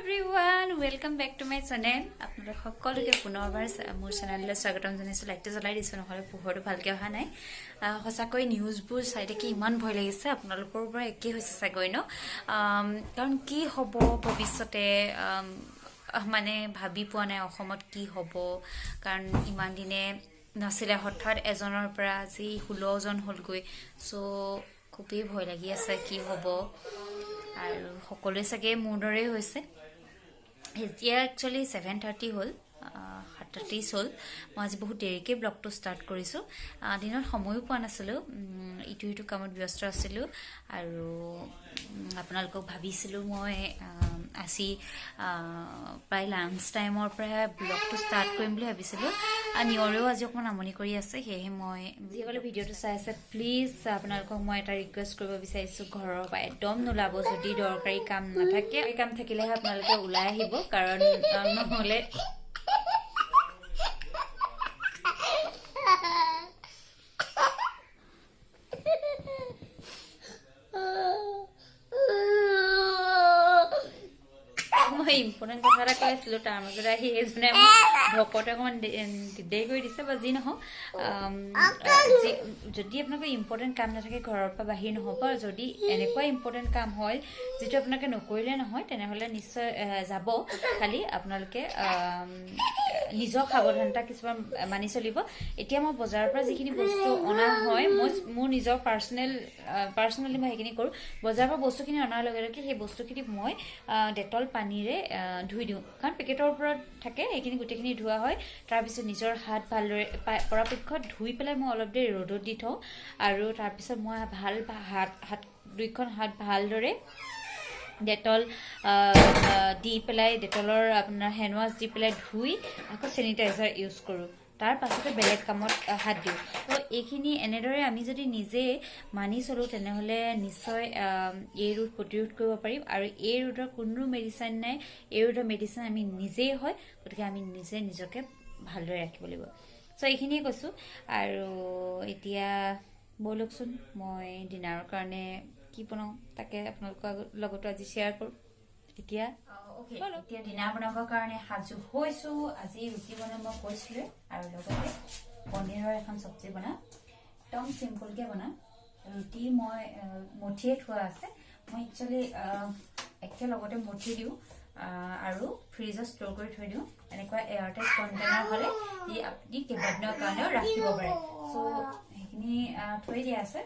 everyone, welcome back to my channel. আপোনালোক সকলোকে পুনৰবাৰ মোৰ চেনেললৈ স্বাগতম জনাইছো। লাইকটো জ্বলাই দিছো নহলে পোহৰটো ভালকে অহা নাই। সঁচাকৈ নিউজবোৰ চাই দেখি ইমান ভয় লাগিছে। আপোনালোকৰ পৰা একে হৈছে চাগৈ ন? কাৰণ কি হ'ব ভৱিষ্যতে মানে ভাবি পোৱা নাই অসমত কি হ'ব। কাৰণ ইমান দিনে নাছিলে, হঠাৎ এজনৰ পৰা আজি 16 জন হ'লগৈ। সো খুবেই ভয় লাগি আছে কি হ'ব। আৰু সকলোৱে চাগে মোৰ দৰেই হৈছে। এতিয়া একচুৱেলি 7:30 হ'ল, 7:30 হ'ল। মই আজি বহুত দেৰিকৈ ব্লগটো ষ্টাৰ্ট কৰিছোঁ। দিনত সময়ো পোৱা নাছিলোঁ, ইটো কামত ব্যস্ত আছিলোঁ। আৰু আপোনালোকক ভাবিছিলোঁ মই আজি প্ৰায় লাঞ্চ টাইমৰ পৰা ব্লগটো ষ্টাৰ্ট কৰিম বুলি ভাবিছিলোঁ। নিয়ৰেও আজি অকণমান আমনি কৰি আছে, সেয়েহে মই যিসকলে ভিডিঅ'টো চাই আছে প্লিজ আপোনালোকক মই এটা ৰিকুৱেষ্ট কৰিব বিচাৰিছোঁ, ঘৰৰ পৰা একদম নোলাব। যদি দৰকাৰী কাম নাথাকে, এই কাম থাকিলেহে আপোনালোকে ওলাই আহিব, কাৰণ নহ'লে মই ইম্পৰ্টেণ্ট কথা এটা কৈ আছিলোঁ, তাৰ মাজতে আহি এইজনে ভকতে অকণমান দিগদাৰি কৰি দিছে। বা যি নহওক, যদি আপোনালোকৰ ইম্পৰ্টেণ্ট কাম নাথাকে ঘৰৰ পৰা বাহিৰ নহ'ব। যদি এনেকুৱা ইম্পৰ্টেণ্ট কাম হয় যিটো আপোনালোকে নকৰিলে নহয়, তেনেহ'লে নিশ্চয় যাব। খালি আপোনালোকে নিজৰ সাৱধানতা কিছুমান মানি চলিব। এতিয়া মই বজাৰৰ পৰা যিখিনি বস্তু অনা হয়, মোৰ নিজৰ পাৰ্চনেলি মই সেইখিনি কৰোঁ। বজাৰৰ পৰা বস্তুখিনি অনাৰ লগে লগে সেই বস্তুখিনি মই ডেটল পানীৰে ধুই দিওঁ, কাৰণ পেকেটৰ ওপৰত থাকে। এইখিনি গোটেইখিনি ধোৱা হয়। তাৰপিছত নিজৰ হাত ভালদৰে পৰাপক্ষত ধুই পেলাই মই অলপ দেৰি ৰ'দত দি থওঁ। আৰু তাৰপিছত মই দুইখন হাত ভালদৰে ডেটল দি পেলাই, ডেটলৰ আপোনাৰ হেণ্ড ৱাছ দি পেলাই ধুই আকৌ চেনিটাইজাৰ ইউজ কৰোঁ। তাৰ পাছতে বেলেগ কামত হাত দিওঁ। তো এইখিনি এনেদৰে আমি যদি নিজে মানি চলোঁ, তেনেহ'লে নিশ্চয় এই ৰোগ প্ৰতিৰোধ কৰিব পাৰিম। আৰু এই ৰোগৰ কোনো মেডিচিন নাই, এই ৰোগৰ মেডিচিন আমি নিজেই হয়। গতিকে আমি নিজে নিজকে ভালদৰে ৰাখিব লাগিব। চ' এইখিনিয়ে কৈছোঁ। আৰু এতিয়া ব'লকচোন মই ডিনাৰৰ কাৰণে কি বনাওঁ তাকে আপোনালোকৰ লগতো আজি শ্বেয়াৰ কৰোঁ। এতিয়া ডিনাৰ বনাবৰ কাৰণে সাজু হৈছোঁ। আজি ৰুটি বনাম মই কৈছিলোঁ, আৰু লগতে পনীৰৰ এখন চব্জি বনাম। একদম চিম্পুলকৈ বনাম। ৰুটি মই মঠিয়ে থোৱা আছে। মই একচুৱেলি লগতে মঠি দিওঁ আৰু ফ্ৰিজত ষ্ট'ৰ কৰি থৈ দিওঁ। এনেকুৱা এয়াৰটাইট কণ্টেইনাৰ হ'লে আপুনি কেইবাদিনৰ কাৰণেও ৰাখিব পাৰে। চ' সেইখিনি থৈ দিয়া আছে।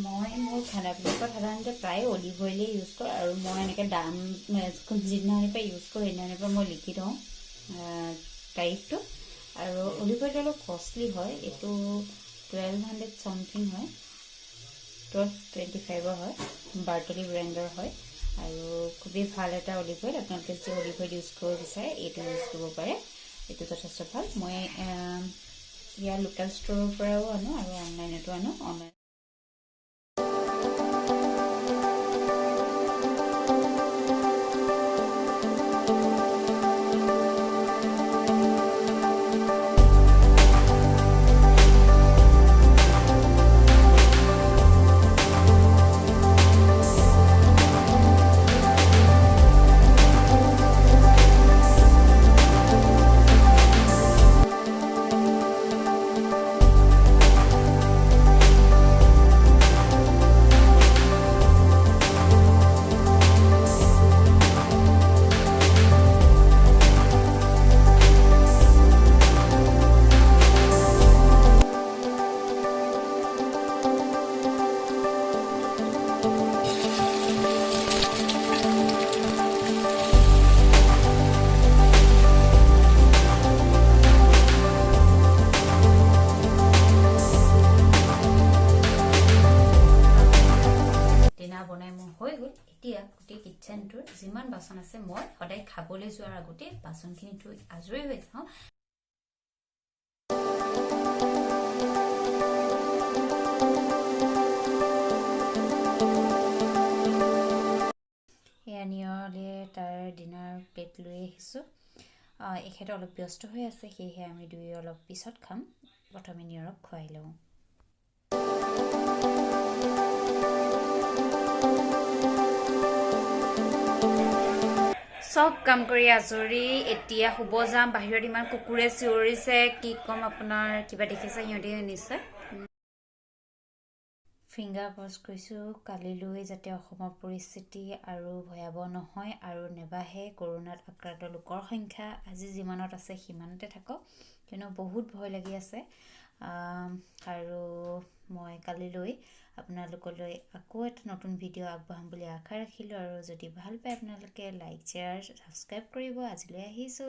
মই মোৰ খানাবিলাকত সাধাৰণতে প্ৰায় অলিভ অইলেই ইউজ কৰোঁ। আৰু মই এনেকৈ দাম যিদিনাখনিৰ পৰা ইউজ কৰোঁ সেইদিনাখনিৰ পৰা মই লিখি থওঁ তাৰিখটো। আৰু অলিভ অইলটো অলপ কষ্টলি হয়। এইটো 1200 চামথিং হয়, 1225 হয়। বাৰ্টলি ব্ৰেণ্ডৰ হয়। আৰু খুবেই ভাল এটা অলিভ অইল। আপোনালোকে যদি অলিভ অইল ইউজ কৰিব বিচাৰে এইটো ইউজ কৰিব পাৰে। এইটো যথেষ্ট ভাল। মই ইয়াৰ লোকেল ষ্ট'ৰৰ পৰাও আনো আৰু অনলাইনতো আনো। বনাই মোৰ হৈ গ'ল। এতিয়া গোটেই কিটচেনটোৰ যিমান বাচন আছে মই সদায় খাবলৈ যোৱাৰ আগতে বাচনখিনি ধুই আজৰি হৈ যাওঁ। এয়া নিয়ৰলে তাৰ ডিনাৰ প্লেট লৈ আহিছোঁ। এখেতে অলপ ব্যস্ত হৈ আছে, সেয়েহে আমি দুয়ো অলপ পিছত খাম। প্ৰথমে নিয়ৰক খুৱাই লওঁ। চব কাম কৰি আজৰি এতিয়া শুব যাম বাহিৰত ইমান কুকুৰে চিঞৰিছে কি ক'ম আপোনাৰ কিবা দেখিছে সিহঁতি নিশ্চয় ফিংগাৰ ক্ৰছ কৰিছোঁ কালিলৈ যাতে অসমৰ পৰিস্থিতি আৰু ভয়াৱহ নহয় আৰু নেবাঢ়ে কৰোণাত আক্ৰান্ত লোকৰ সংখ্যা আজি যিমানত আছে সিমানতে থাকক কিয়নো বহুত ভয় লাগি আছে আৰু মই কালিলৈ আপোনালোকলৈ আকৌ এটা নতুন ভিডিঅ' আগবঢ়াম বুলি আশা ৰাখিলোঁ আৰু যদি ভাল পায় আপোনালোকে লাইক শ্বেয়াৰ ছাবস্ক্ৰাইব কৰিব আজিলৈ আহিছোঁ